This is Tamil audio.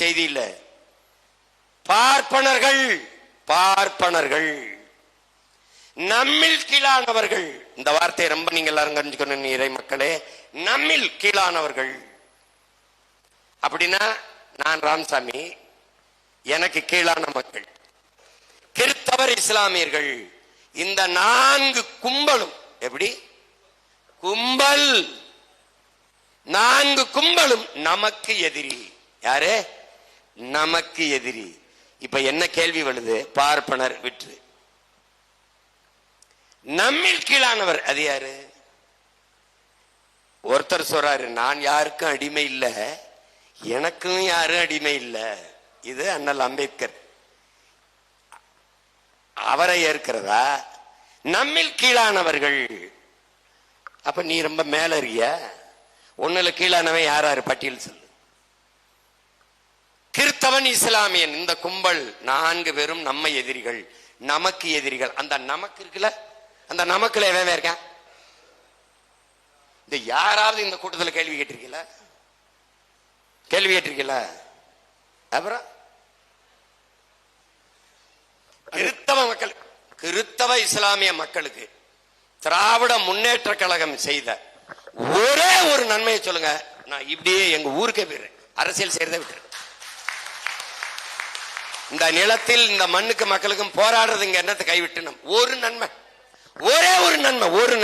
செய்தி இல்ல. பார்ப்பனர்கள் பார்ப்பனர்கள் நம்மில் கீழானவர்கள். இந்த வார்த்தையை ரொம்ப நீங்க எல்லாரும் தெரிஞ்சுக்கணும் இறை மக்களே. நம்மில் கீழானவர்கள் அப்படின்னா நான் ராமசாமி, எனக்கு கீழான மக்கள் கிறிஸ்தவர், இஸ்லாமியர்கள். இந்த 4 கும்பலும் எப்படி கும்பல், 4 கும்பலும் நமக்கு எதிரி. யாரு? நமக்கு எதிரி. இப்ப என்ன கேள்வி வருது? பார்ப்பனர் விற்று நம்மில் கீழானவர் அது யாரு? ஒருத்தர் சொல்றாரு, நான் யாருக்கும் அடிமை இல்ல, எனக்கும் யாரும் அடிமை இல்ல. இது அண்ணல் அம்பேத்கர். அவரை ஏற்கிறதா? நம்மில் கீழானவர்கள். அப்ப நீ ரொம்ப மேல இருக்கிய. ஒண்ணுல கீழானவன் யாராரு பட்டியல் சொல்லு. கிறிஸ்தவன், இஸ்லாமியன், இந்த கும்பல் 4 பேரும் நம்ம எதிரிகள், நமக்கு எதிரிகள். அந்த நமக்கு இருக்குல்ல, அந்த நமக்குல எவன் இருக்கான்? இந்த யாராவது இந்த கூட்டத்தில் கேள்வி கேட்டிருக்கீங்களா? கேள்வி கேட்டிருக்கீங்களா? அப்புறம் கிறிஸ்தவ மக்கள், கிறிஸ்தவ இஸ்லாமிய மக்களுக்கு திராவிட முன்னேற்ற கழகம் செய்த ஒரே ஒரு நன்மையை சொல்லுங்க. நான் இப்படியே எங்க ஊருக்கே போயிடுறேன், அரசியல் செய்யறதை விட்டு. இந்த நிலத்தில் இந்த மண்ணுக்கு மக்களுக்கும் போராடுறது இங்க என்னத்தை கைவிட்டு ஒரு நன்மை, ஒரே ஒரு நன்மை, ஒரு